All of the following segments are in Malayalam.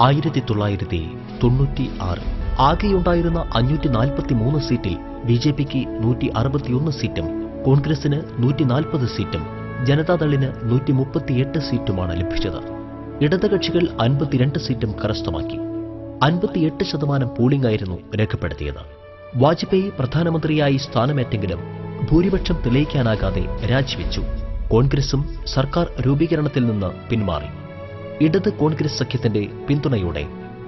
1996 ആകെയുണ്ടായിരുന്ന 543 സീറ്റിൽ ബിജെപിക്ക് 161 സീറ്റും കോൺഗ്രസിന് 140 സീറ്റും ജനതാദളിന് 138 സീറ്റുമാണ് ലഭിച്ചത്. ഇടതുകക്ഷികൾ 52 സീറ്റും കരസ്ഥമാക്കി. 58% പോളിംഗ് ആയിരുന്നു രേഖപ്പെടുത്തിയത്. വാജ്പേയി പ്രധാനമന്ത്രിയായി സ്ഥാനമേറ്റെങ്കിലും ഭൂരിപക്ഷം തെളിയിക്കാനാകാതെ രാജിവെച്ചു. കോൺഗ്രസും സർക്കാർ രൂപീകരണത്തിൽ നിന്ന് പിന്മാറി. ഇടത് കോൺഗ്രസ് സഖ്യത്തിന്റെ പിന്തുണയോടെ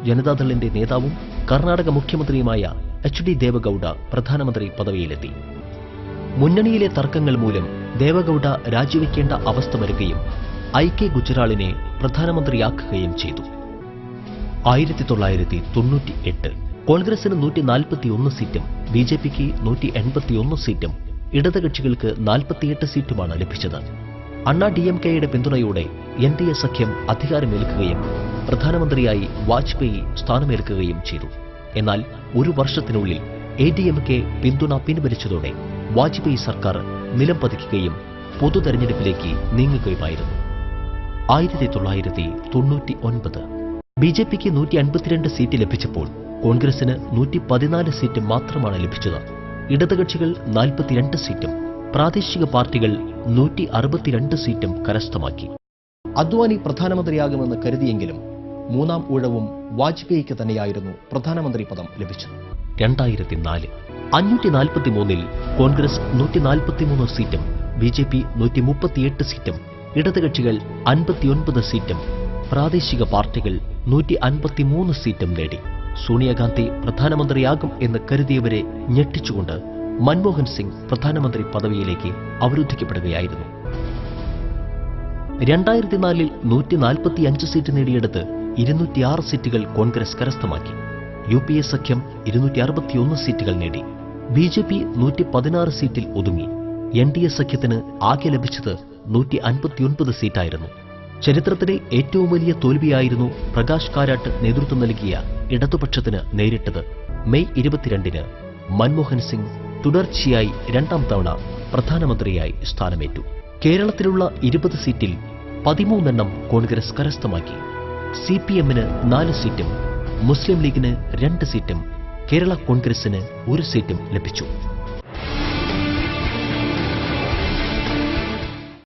ജനതാദളിന്റെ നേതാവും കർണാടക മുഖ്യമന്ത്രിയുമായ എച്ച്.ഡി. ദേവഗൌഡ പ്രധാനമന്ത്രി പദവിയിലെത്തി. മുന്നണിയിലെ തർക്കങ്ങൾ മൂലം ദേവഗൌഡ രാജിവെക്കേണ്ട അവസ്ഥ വരികയും ഐ.കെ. ഗുജ്റാളിനെ പ്രധാനമന്ത്രിയാക്കുകയും ചെയ്തു. 1998 കോൺഗ്രസിന് 141 സീറ്റും ബിജെപിക്ക് 181 സീറ്റും ഇടതുകക്ഷികൾക്ക് 48 സീറ്റുമാണ് ലഭിച്ചത്. അണ്ണാ DMKയുടെ പിന്തുണയോടെ NDA സഖ്യം അധികാരമേൽക്കുകയും പ്രധാനമന്ത്രിയായി വാജ്പേയി സ്ഥാനമേൽക്കുകയും ചെയ്തു. എന്നാൽ ഒരു വർഷത്തിനുള്ളിൽ ADMK പിന്തുണ പിൻവലിച്ചതോടെ വാജ്പേയി സർക്കാർ നിലം പതിക്കുകയും പൊതു തെരഞ്ഞെടുപ്പിലേക്ക് നീങ്ങുകയുമായിരുന്നു. 1999 ബിജെപിക്ക് 152 സീറ്റ് ലഭിച്ചപ്പോൾ കോൺഗ്രസിന് 114 സീറ്റ് മാത്രമാണ് ലഭിച്ചത്. ഇടതുകക്ഷികൾ 42 സീറ്റും പ്രാദേശിക പാർട്ടികൾ 162 സീറ്റും കരസ്ഥമാക്കി. അദ്വാനി പ്രധാനമന്ത്രിയാകുമെന്ന് കരുതിയെങ്കിലും മൂന്നാം ഊഴവും വാജ്പേയിക്ക് തന്നെയായിരുന്നു പ്രധാനമന്ത്രി പദം ലഭിച്ചത്. 2004 543 കോൺഗ്രസ് 143 സീറ്റും ബിജെപി 138 സീറ്റും ഇടതുകക്ഷികൾ 59 സീറ്റും പ്രാദേശിക പാർട്ടികൾ 153 സീറ്റും നേടി. സോണിയാഗാന്ധി പ്രധാനമന്ത്രിയാകും എന്ന് കരുതിയവരെ ഞെട്ടിച്ചുകൊണ്ട് മൻമോഹൻ സിംഗ് പ്രധാനമന്ത്രി പദവിയിലേക്ക് അവരോധിക്കപ്പെടുകയായിരുന്നു. 2004 145 സീറ്റ് നേടിയെടുത്ത് 206 സീറ്റുകൾ കോൺഗ്രസ് കരസ്ഥമാക്കി. UPA സഖ്യം 261 സീറ്റുകൾ നേടി. ബിജെപി 116 സീറ്റിൽ ഒതുങ്ങി. NDA സഖ്യത്തിന് ആകെ ലഭിച്ചത് 159 സീറ്റായിരുന്നു. ചരിത്രത്തിലെ ഏറ്റവും വലിയ തോൽവിയായിരുന്നു പ്രകാശ് കാരാട്ട് നേതൃത്വം നൽകിയ ഇടതുപക്ഷത്തിന് നേരിട്ടത്. മെയ് 22 മൻമോഹൻ സിംഗ് തുടർച്ചയായി രണ്ടാം തവണ പ്രധാനമന്ത്രിയായി സ്ഥാനമേറ്റു. കേരളത്തിലുള്ള 20 സീറ്റിൽ 13 കോൺഗ്രസ് കരസ്ഥമാക്കി. CPM-ന് 4 സീറ്റും മുസ്ലിം ലീഗിന് 2 സീറ്റും കേരള കോൺഗ്രസിന് 1 സീറ്റും ലഭിച്ചു.